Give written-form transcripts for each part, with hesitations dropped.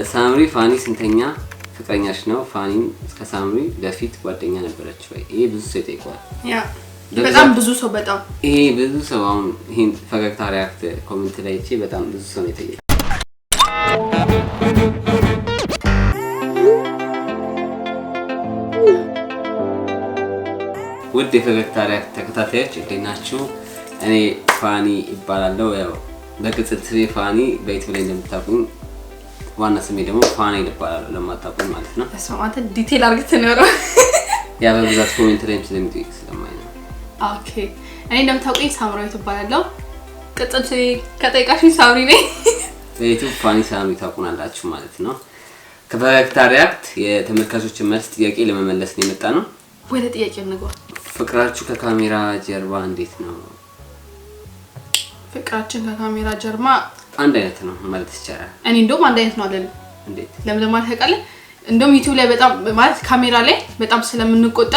ሳምሪ ፋኒ ስንተኛ ፍቅረኛሽ ነው? ፋኒን ከሳምሪ በፊት ጓደኛ ነበረች ወይ? ይሄ ብዙ ሰው ይጠይቃል። ያ በጣም ብዙ ሰው ይሄ ብዙ ሰው አሁን ይሄን ፈገግታ ሪያክት ኮሜንት ላይ እቺ በጣም ብዙ ሰው ነው ይጠይቃል። ውድ የፈገግታ ሪያክት ተከታታዮች እንዴት ናችሁ? እኔ ፋኒ ይባላለሁ። ያው በቅጽል ስሜ ፋኒ በዩቲዩብ ላይ እንደምታውቁኝ ዋና ስሜ ደግሞ ፋኒ ይባላል ለማታውቁኝ ማለት ነው። አንተ ዲቴል አድርገህ ነው ያ በብዛት ኮሜንት ላይ ስለምትጠይቅ ስለማይ ነው። ኦኬ እኔ እንደምታውቁኝ ሳምራዊት እባላለሁ። ቅጽል ስሜ ከጠይቃችሁ ሳምሪ ነኝ። በዩቲዩብ ፋኒ ሳምሪ ታውቁናላችሁ ማለት ነው። ከፈገግታ ሪያክት የተመልካቾችን መልስ ጥያቄ ለመመለስ ነው የመጣ ነው። ወደ ጥያቄው እንግባ። ፍቅራችሁ ከካሜራ ጀርባ እንዴት ነው? ፍቅራችን ከካሜራ ጀርባ አንድ አይነት ነው ማለት ይቻላል። እኔ እንደውም አንድ አይነት ነው አይደል? እንዴት? ለምን ማለት ታውቃለህ? እንደውም ዩቲዩብ ላይ በጣም ማለት ካሜራ ላይ በጣም ስለምንቆጣ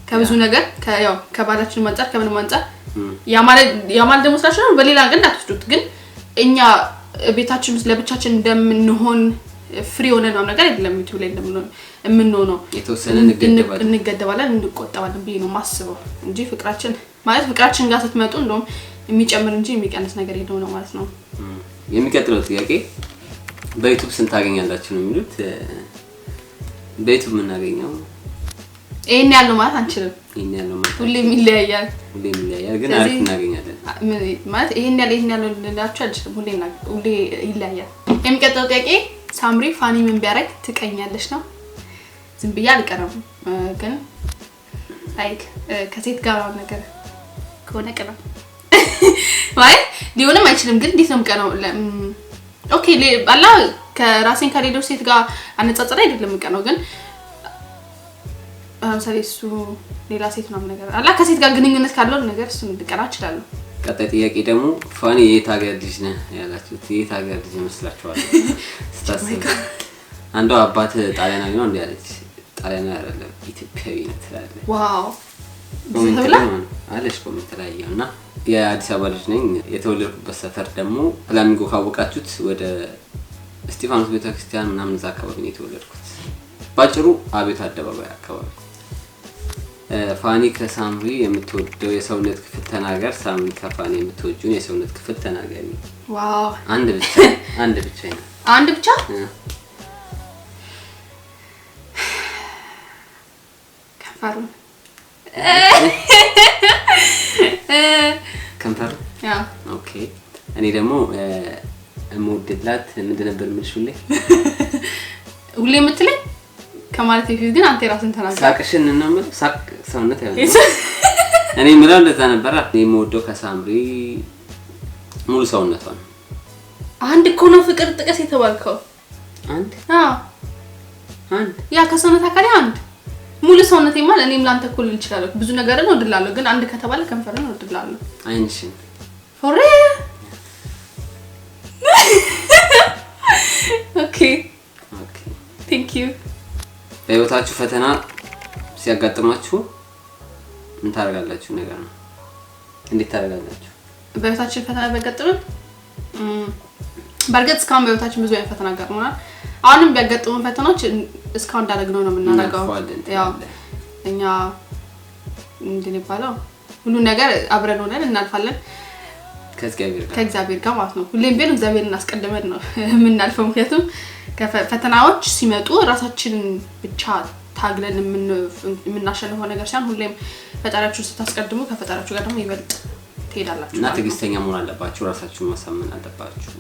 ከብዙ ነገር ያው ከባላችን አንፃር ከምንም አንፃር ያ ማለት ደግሞ ስላችሁ ነው። በሌላ ግን እንዳትወስዱት። ግን እኛ ቤታችን ውስጥ ለብቻችን እንደምንሆን ፍሪ ሆነን ነው ነገር አይደለም። ዩቲዩብ ላይ እንደምንሆነው የተወሰነ እንገደባለን እንቆጣባለን ብዬ ነው ማስበው እንጂ ፍቅራችን ጋር ስትመጡ እንደውም የሚጨምር እንጂ የሚቀንስ ነገር የለው ነው ማለት ነው። የሚቀጥለው ጥያቄ በዩቲዩብ ስንት ታገኛላችሁ ነው የሚሉት። በዩቲዩብ የምናገኘው ይሄን ያለው ማለት አንችልም። ይሄን ያለው ማለት ሁሌም ይለያያል ግን አሪፍ እናገኛለን ማለት ይሄን ያለው ልላችሁ አልችልም። ሁሌ ይለያያል። የሚቀጥለው ጥያቄ ሳምሪ ፋኒ ምን ቢያረግ ትቀኛለሽ ነው። ዝም ብዬ አልቀረም ግን ላይክ ከሴት ጋር ነገር ከሆነ ቀረም ማለት ሊሆንም አይችልም። ግን እንዴት ነው የምቀነው? ኦኬ አላ ከራሴን ከሌሎች ሴት ጋር አነጻጽራ አይደለም የምቀነው። ግን ለምሳሌ እሱ ሌላ ሴት ነው ነገር አላ ከሴት ጋር ግንኙነት ካለው ነገር እሱ እንድቀና እችላለሁ። ቀጣይ ጥያቄ ደግሞ ፋኒ የት ሀገር ልጅ ነህ ያላችሁት? የት ሀገር ልጅ መስላችኋል? ስታስብ አንዷ አባት ጣሊያናዊ ነው እንዴ ያለች። ጣሊያናዊ አይደለም ኢትዮጵያዊ ነው ትላለች። ዋው አለሽ ኮሜንት ላይ ያውና የአዲስ አበባ ልጅ ነኝ። የተወለድኩበት ሰፈር ደግሞ ፍላሚንጎ ካወቃችሁት ወደ እስጢፋኖስ ቤተክርስቲያን ምናምን እዛ አካባቢ ነው የተወለድኩት። ባጭሩ አቤት አደባባይ አካባቢ። ፋኒ ከሳምሪ የምትወደው የሰውነት ክፍል ተናገር። ሳምሪ ከፋኒ የምትወጂውን የሰውነት ክፍል ተናገሪ። ዋው አንድ ብቻ ነው። አንድ ብቻ ከንፈሩ ያ ኦኬ። እኔ ደግሞ እምወድላት ምንድን ነበር የምልሽው? ሁሌ የምትለኝ ከማለት በፊት ግን አንተ ራስን ተናገር። ሳቅሽን ነው የምልህ። ሳቅ ሰውነት ያለው እኔ የምለው እንደዛ ነበር። እኔ የምወደው ከሳምሪ ሙሉ ሰውነቷ ነው። አንድ እኮ ነው ፍቅር ጥቀስ የተባልከው። አንድ ያ ከሰውነት አካል አንድ ሙሉ ሰውነቴ ማለት እኔም ላንተ እኮ ልል እችላለሁ። ብዙ ነገር ነው እወድላለሁ። ግን አንድ ከተባለ ከንፈር ነው እወድላለሁ። አይንሽን ፎሬ ኦኬ ቴንክ ዩ። በህይወታችሁ ፈተና ሲያጋጥማችሁ ምን ታደርጋላችሁ? ነገር ነው እንዴት ታደርጋላችሁ? በህይወታችን ፈተና ቢያጋጥመን በርግጥ እስካሁን በህይወታችን ብዙ አይነት ፈተና አጋጥሞናል። አሁንም ቢያጋጥሙን ፈተናዎች እስካሁን እንዳደረግነው ነው የምናደርገው። ያው እኛ እንዴት ይባላል ሁሉ ነገር አብረን ሆነን እናልፋለን ከእግዚአብሔር ጋር ማለት ነው። ሁሌም ቢሆን እግዚአብሔርን እናስቀድመን ነው የምናልፈው። ምክንያቱም ፈተናዎች ሲመጡ ራሳችንን ብቻ ታግለን የምናሸንፈው ነገር ሳይሆን ሁሌም ፈጣሪያችሁን ስታስቀድሙ ከፈጣሪያችሁ ጋር ደግሞ ይበልጥ ትሄዳላችሁ። እና ትዕግስተኛ መሆን አለባችሁ። ራሳችሁን ማሳመን አለባችሁ።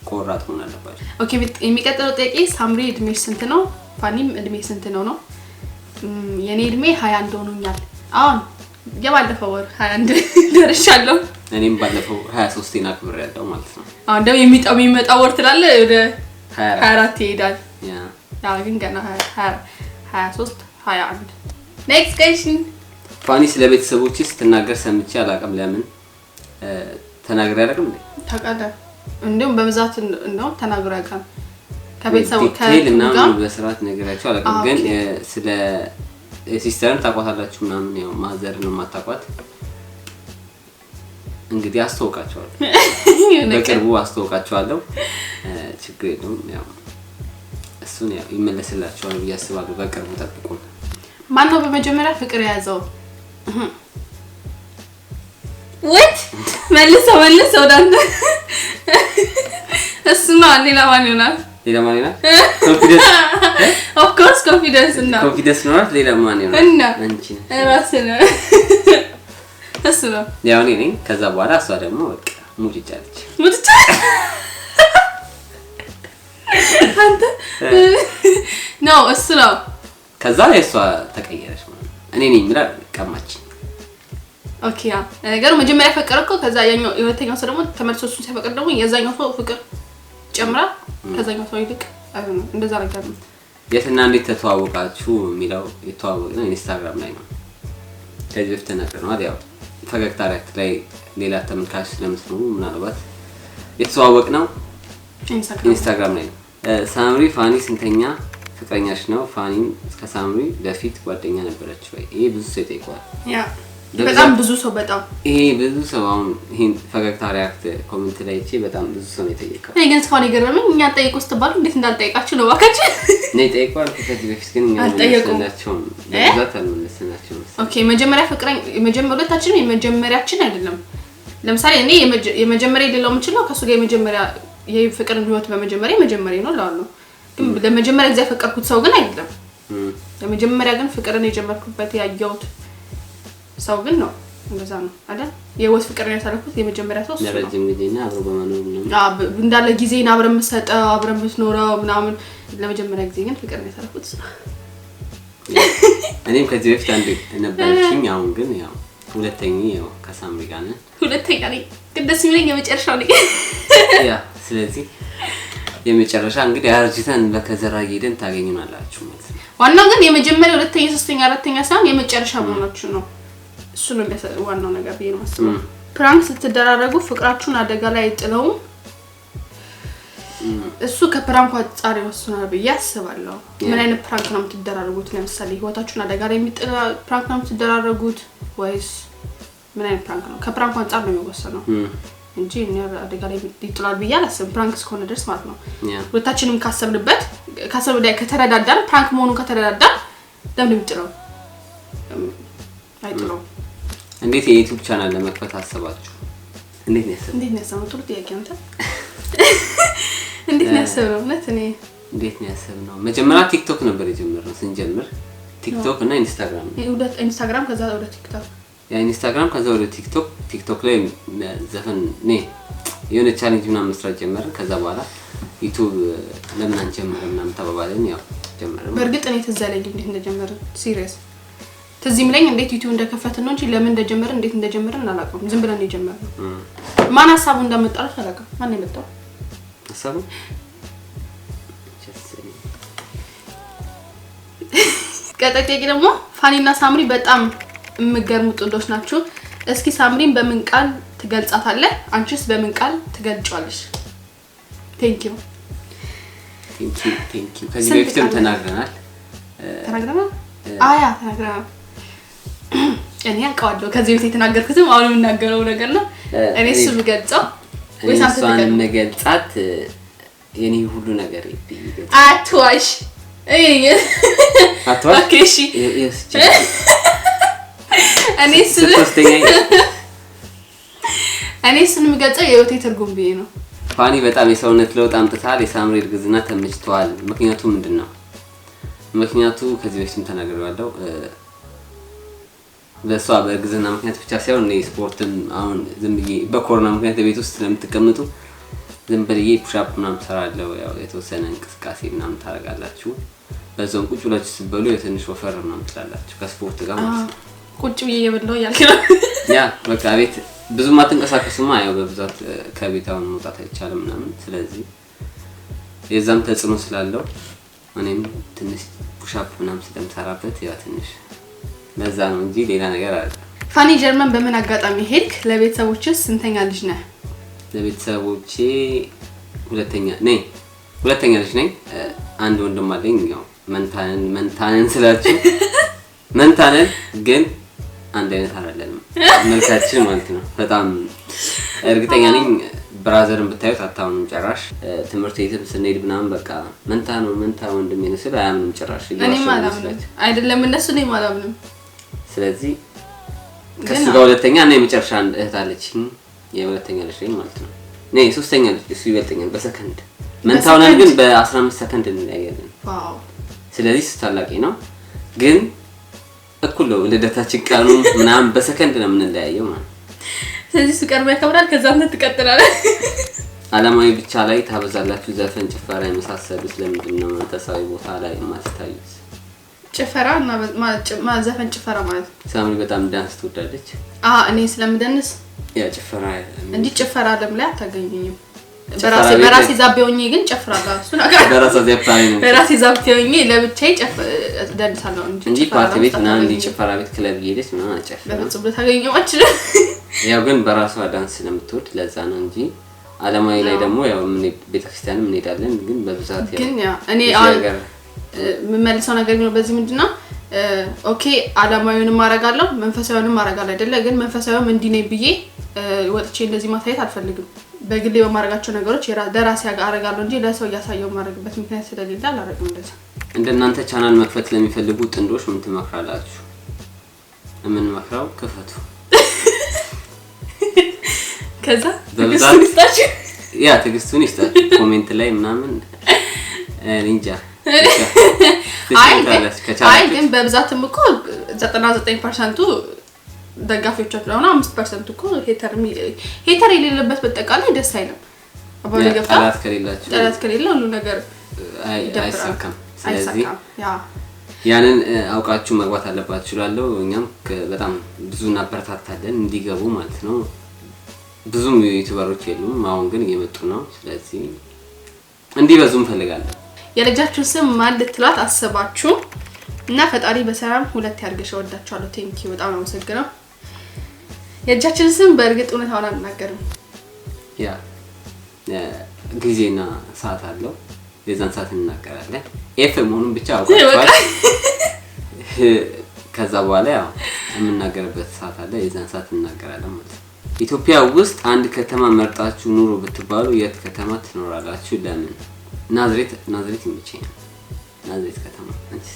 ቆራጥ መሆን አለባችሁ። ኦኬ የሚቀጥለው ጥያቄ ሳምሪ እድሜሽ ስንት ነው? ፋኒም እድሜሽ ስንት ነው? የኔ እድሜ 21 ሆኖኛል። አሁን የባለፈው ወር 21 ደርሻለሁ። እኔም ባለፈው 23 አክብሬያለሁ ማለት ነው። አሁን ደግሞ የሚመጣው ወር ትላለ ወደ 24 ይሄዳል። ያ ግን ገና 23 21 ኔክስት ኩዌስችን። ፋኒ ስለ ቤተሰቦችሽ ስትናገር ሰምቼ አላውቅም። ለምን ተናግሬ አላውቅም እንዴ? ታውቃለህ እንደውም በብዛት እንደውም ተናግሮ ያውቃል። ከቤተሰቡ ጋር በስርዓት ነገራቸው አላውቅም። ግን ስለ ሲስተርን ታቋታላችሁ ምናምን ያው ማዘር ነው ማታቋት። እንግዲህ አስተዋውቃቸዋለሁ በቅርቡ አስተዋውቃቸዋለሁ። ችግር የለውም። ያው እሱን ያው ይመለስላችኋል ብዬ አስባለሁ። በቅርቡ ጠብቁን። ማን ነው በመጀመሪያ ፍቅር የያዘው? ወት መልሰው ዳንተ እሱ ነው። ሌላ ማን ይሆናል? ኮንፊደንስ ኦፍ ኮርስ ኮንፊደንስ ነው። ሌላ ማን ይሆናል? አንቺ ራስህ ነው። እሱ ነው ያው እኔ ነኝ። ከዛ በኋላ እሷ ደግሞ በቃ ሙጭጫ አለች። አንተ ነው እሱ ነው። ከዛ ላይ እሷ ተቀየረች ማለት ነው። እኔ ነኝ ምላ ቀማች። ኦኬ ያ ነገሩ መጀመሪያ ፈቀረከው። ከዛ ያኛው የሁለተኛው ሰው ደግሞ ተመልሶ እሱን ሲፈቅር ደግሞ የዛኛው ሰው ፍቅር ጨምራ ከዛኛው ሰው ይልቅ አይሆንም። እንደዛ ነገር ነው። የትና እንዴት ተተዋወቃችሁ የሚለው የተዋወቅነው ኢንስታግራም ላይ ነው። ከዚህ በፊት ተናግረናል። ያው ፈገግታ ላይ ሌላ ተመልካች ስለምትኖሩ ምናልባት የተዋወቅነው ኢንስታግራም ላይ ነው። ሳምሪ ፋኒ ስንተኛ ፍቅረኛሽ ነው? ፋኒን ከሳምሪ በፊት ጓደኛ ነበረች ወይ? ይሄ ብዙ ሰው ይጠይቀዋል። ያ በጣም ብዙ ሰው ይሄ ብዙ ሰው አሁን ይሄን ፈገግታ ሪያክት ኮሜንት ላይ እቺ በጣም ብዙ ሰው ነው የጠየቀው። እኔ ግን እስካሁን የገረመኝ እኛ ጠይቁ ስትባሉ እንዴት እንዳልጠይቃችሁ ነው ባካችሁ። እኔ ጠይቀዋል ከዚህ በፊት ግን እኛ አልጠየቁናቸውም። ለዛት አልመለስናቸውም። ኦኬ መጀመሪያ ፍቅረኛ ሁለታችንም የመጀመሪያችን አይደለም። ለምሳሌ እኔ የመጀመሪያ ሌላው የምችለው ከሱ ጋር የመጀመሪያ የፍቅርን ህይወት በመጀመሪያ ነው ላለው ግን ለመጀመሪያ ጊዜ ያፈቀርኩት ሰው ግን አይደለም። ለመጀመሪያ ግን ፍቅርን የጀመርኩበት ያየሁት ሰው ግን ነው። እንደዛ ነው አይደል? የወስ ፍቅርን ያሳለፍኩት የመጀመሪያ ሰው እሱ ነው። ለረጅም ጊዜና አብሮ በመኖር ነው። እንዳለ ጊዜና አብረን መስጠው አብረን መስኖረው ምናምን ለመጀመሪያ ጊዜ ግን ፍቅርን ያሳለፍኩት እሱ። እኔም ከዚህ በፊት አንድ ነበርኩኝ። አሁን ግን ያው ሁለተኛ ያው ከሳምሪ ጋር ነን። ሁለተኛ ነኝ ግን ደስ የሚለኝ የመጨረሻው ነኝ። ያ ስለዚህ የመጨረሻ እንግዲህ አርጅተን በከዘራ ሄደን ታገኙናላችሁ ማለት ነው። ዋናው ግን የመጀመሪያ ሁለተኛ ሶስተኛ አራተኛ ሳይሆን የመጨረሻ መሆናችሁ ነው። እሱ ነው ዋናው ነገር ብዬ ነው የማስበው። ፕራንክ ስትደራረጉ ፍቅራችሁን አደጋ ላይ አይጥለውም? እሱ ከፕራንኩ አንፃር ይወስናል ብዬ አስባለሁ። ምን አይነት ፕራንክ ነው የምትደራረጉት? ለምሳሌ ህይወታችሁን አደጋ ላይ የሚጥል ፕራንክ ነው የምትደራረጉት ወይስ ምን አይነት ፕራንክ ነው? ከፕራንኩ አንፃር ነው የሚወሰነው እንጂ እኔ አደጋ ላይ ይጥላል ብዬ አላስብም። ፕራንክ እስከሆነ ድረስ ማለት ነው። ሁለታችንም ካሰብንበት ላይ ከተረዳዳን ፕራንክ መሆኑን ከተረዳዳን ለምን ይጥላል? አይጥላው። እንዴት የዩቲዩብ ቻናል ለመክፈት አሰባችሁ? እንዴት ነው ያሰብነው? ጥሩ ጥያቄ ነው። እንዴት ነው ያሰብነው? እኔ እንዴት ነው ያሰብነው? መጀመሪያ ቲክቶክ ነበር የጀመርነው። ስንጀምር ቲክቶክ እና ኢንስታግራም ኢንስታግራም ከዛ ወደ ቲክቶክ ኢንስታግራም ከዛ ወደ ቲክቶክ ላይ ዘፈን የሆነ ቻሌንጅ ምናምን መስራት ጀመርን። ከዛ በኋላ ዩቲዩብ ለምን አንጀምርም ምናምን ተባባልን። ያው ጀመርን። በእርግጥ እኔ ትዝ አለኝ እንዴት እንደጀመርን ሲሪየስ ትዝ ይለኝ እንዴት ዩቲዩብ እንደከፈትን ነው እንጂ ለምን እንደጀመርን እንዴት እንደጀመርን አላውቅም። ዝም ብለን የጀመርነው ማን ሐሳቡ እንዳመጣው አላውቅም። ማን ያመጣው ሐሳቡ? ቀጣይ ደግሞ ፋኒና ሳምሪ በጣም የምገርሙ ጥንዶች ናቸው። እስኪ ሳምሪን በምን ቃል ትገልጻታለህ? አንቺስ በምን ቃል ትገልጫለሽ? ቴንክ ዩ ከዚህ በፊትም ተናግረናል። ተናግረናል። እኔ አውቀዋለሁ። ከዚህ በፊት የተናገርኩትም አሁን የምናገረው ነገር ነው። እኔ እሱ ብገልጸው ወይስ አንተ ትገልጻት? እሷን መገልጻት የኔ ሁሉ ነገር ይገኛል። አትዋሽ። ኦኬ እሺ። እኔ እሱን የምገልጸው የህይወቴ ትርጉም ብዬ ነው። ፋኒ በጣም የሰውነት ለውጥ አምጥታል። የሳምሪ እርግዝና ተመችቷል። ምክንያቱ ምንድነው? ምክንያቱ ከዚህ በፊትም ተናግሬዋለሁ። ለሷ በእርግዝና ምክንያት ብቻ ሳይሆን ስፖርትም አሁን ዝም ብዬ በኮሮና ምክንያት ቤት ውስጥ ስለምትቀመጡ ዝም ብዬ ፑሽ-አፕ ምናምን ሰራለሁ። ያው የተወሰነ እንቅስቃሴ ምናምን ታደርጋላችሁ። በዛውም ቁጭ ብላችሁ ስትበሉ የትንሽ ወፈር ምናምን ትላላችሁ ከስፖርት ጋር ማለት ነው። ቁጭ ብዬ እየበላሁ ያልከው ያ በቃ ቤት ብዙም አትንቀሳቀሱማ። ያው በብዛት ከቤታው መውጣት አይቻልም ምናምን። ስለዚህ የዛም ተጽዕኖ ስላለው እኔም ትንሽ ፑሽ-አፕ ምናምን ስለምሰራበት ያ ትንሽ ለዛ ነው እንጂ ሌላ ነገር አይደለም። ፋኒ ጀርመን በምን አጋጣሚ ሄድክ? ለቤተሰቦችስ ስንተኛ ልጅ ነህ? ለቤተሰቦቼ ሁለተኛ ልጅ ነኝ። አንድ ወንድም አለኝ። ያው መንታነን ስላችሁ መንታነን ግን አንድ አይነት አይደለም መልካችን ማለት ነው። በጣም እርግጠኛ ነኝ ብራዘርን ብታዩት አታምኑም ጭራሽ። ትምህርት ቤትም ስንሄድ ምናምን በቃ መንታ ነው ወንድሜ ነው ስል አያምኑም ጭራሽ። እኔም አላምንም አይደለም እነሱ እኔም አላምንም። ስለዚህ ከሱ ጋር ሁለተኛ እና የመጨረሻ እህት አለችኝ የሁለተኛ ልጅ ነኝ ማለት ነው። ነይ ሶስተኛ ልጅ እሱ ይበልጠኛል በሰከንድ መንታው ነን ግን በ15 ሰከንድ እንለያያለን። ዋው ስለዚህ ታላቂ ነው ግን እኩል ነው ልደታችን ቀኑ ምናምን በሰከንድ ነው የምንለያየው ማለት። ስለዚህ እሱ ቀርቦ ያከብራል ከዛ አንተ ትቀጥላለህ። አለማዊ ብቻ ላይ ታበዛላችሁ ዘፈን ጭፈራ የመሳሰሉት ለምንድን ነው መንፈሳዊ ቦታ ላይ የማትታዩት? ጭፈራ እና ዘፈን ጭፈራ ማለት ሳምሪ በጣም ዳንስ ትወዳለች። እኔ ስለምደንስ ያ ጭፈራ እንዴ ጭፈራ ዓለም ላይ አታገኙኝም። በራሴ ዛቤውኝ ግን ጨፍራለሁ። እሱ ነገር በራሴ ዛቤውኝ ለብቻዬ ደንሳለሁ እንጂ ፓርቲ ቤት እና እንዲ ጭፈራ ቤት ክለብ እየሄደች ምናምን አጨፍራ በፍጹም ልታገኘዋች። ያው ግን በራሷ ዳንስ ስለምትወድ ለዛ ነው እንጂ አለማዊ ላይ ደግሞ ያው ቤተክርስቲያንም እንሄዳለን ግን በብዛት ያው ግን ያ እኔ የምመልሰው ነገር ነው በዚህ ምንድነው ኦኬ አለማዊውንም ማረጋለሁ መንፈሳዊውንም ማረጋለሁ አይደለ? ግን መንፈሳዊውም እንዲ ነኝ ብዬ ወጥቼ እንደዚህ ማታየት አልፈልግም። በግሌ በማረጋቸው ነገሮች ለራሴ አረጋለሁ እንጂ ለሰው ያሳየው ማረግበት ምክንያት ስለሌለ አላረግም። እንደዚህ እንደናንተ ቻናል መክፈት ለሚፈልጉ ጥንዶች ምን ትመክራላችሁ? ምን መክራው ክፈቱ። ከዛ ትግስቱን ይስጣችሁ ኮሜንት ላይ ምናምን እንጃ አይ ግን በብዛትም እኮ 99% ደጋፊዎቻችሁ ነው 5% እኮ ሄተር የሌለበት በጠቃላይ ደስ አይልም። አባሪ ገፋ ጠላት ከሌለ ሁሉ ነገር አይሳካም። ስለዚህ ያንን አውቃችሁ መግባት አለባችሁ እላለሁ። እኛም በጣም ብዙ እናበረታታለን እንዲገቡ ማለት ነው። ብዙም ዩቲዩበሮች የሉም አሁን ግን እየመጡ ነው። ስለዚህ እንዲበዙ እንፈልጋለን። የልጃችሁን ስም ማን ልትላት አስባችሁ? እና ፈጣሪ በሰላም ሁለት ያርገሽ። ወዳችኋለሁ። ቴንኪው በጣም አመሰግናለሁ። የልጃችሁን ስም በእርግጥ እውነታውን አልናገርም። ያ ጊዜና ሰዓት አለው። የዛን ሰዓት እንናገራለን። ኤፍ መሆኑን ብቻ አውቃችኋል። ከዛ በኋላ ያው የምናገርበት ሰዓት አለ። የዛን ሰዓት እንናገራለን ማለት ነው። ኢትዮጵያ ውስጥ አንድ ከተማ መርጣችሁ ኑሩ ብትባሉ የት ከተማ ትኖራላችሁ? ለምን? ናዝሬት ይመቸኛል። ናዝሬት ከተማ አንቺ?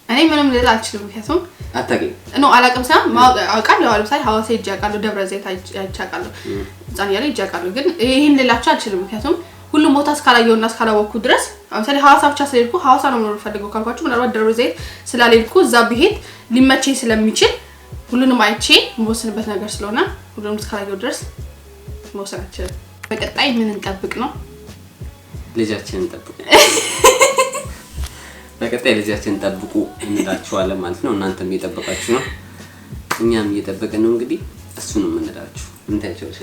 እኔ ምንም ልል አልችልም። ምክንያቱም አታውቂም ነው አላውቅም። ሳይሆን አውቃለሁ። ለምሳሌ ሐዋሳ ሄጄ አውቃለሁ፣ ደብረ ዘይት አውቃለሁ፣ እዛን ያለ ሄጄ አውቃለሁ። ግን ይሄን ልላችሁ አልችልም። ምክንያቱም ሁሉም ቦታ እስካላየውና እስካላወቅኩ ድረስ ለምሳሌ ሐዋሳ ብቻ ስለሄድኩ ሐዋሳ ነው መኖር ፈልገው ካልኳችሁ ምናልባት ደብረ ዘይት ስላልሄድኩ እዛ ብሄድ ሊመቸኝ ስለሚችል ሁሉንም አይቼ መወሰንበት ነገር ስለሆነ ሁሉንም እስካላየው ድረስ መወሰን አልችልም። በቀጣይ ምን እንጠብቅ ነው? ልጃችንን እንጠብቁ። በቀጣይ ልጃችንን ጠብቁ እንላችኋለን ማለት ነው። እናንተም እየጠበቃችሁ ነው፣ እኛም እየጠበቅን ነው። እንግዲህ እሱ ነው የምንላችሁ። ምን ታያችሁሽ?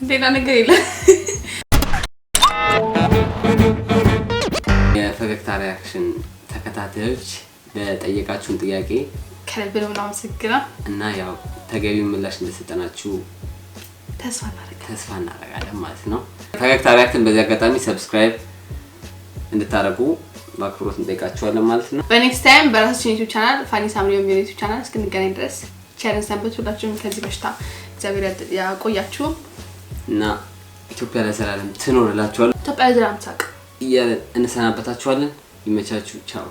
ሌላ ነገር የለም። የፈገግታ ሪአክሽን ተከታታዮች ለጠየቃችሁን ጥያቄ ከልብ ነው የማመሰግነው እና ያው ተገቢው ምላሽ እንደሰጠናችሁ ተስፋ እናደርጋለን ማለት ነው። ፈገግታ ሪአክትን በዚህ አጋጣሚ ሰብስክራይብ እንድታደርጉ በአክብሮት እንጠይቃችኋለን ማለት ነው። በኔክስት ታይም በራሳችን ዩቲዩብ ቻናል ፋኒ ሳምሪ የሚለው ዩቲዩብ ቻናል እስክንገናኝ ድረስ ቻሌንጅ ሰንበት ሁላችሁም ከዚህ በሽታ እግዚአብሔር ያቆያችሁ እና ኢትዮጵያ ለዘላለም ትኖር እላችኋለሁ። ኢትዮጵያ ለዘላለም ትሳቅ እያለን እንሰናበታችኋለን። ይመቻችሁ። ቻው።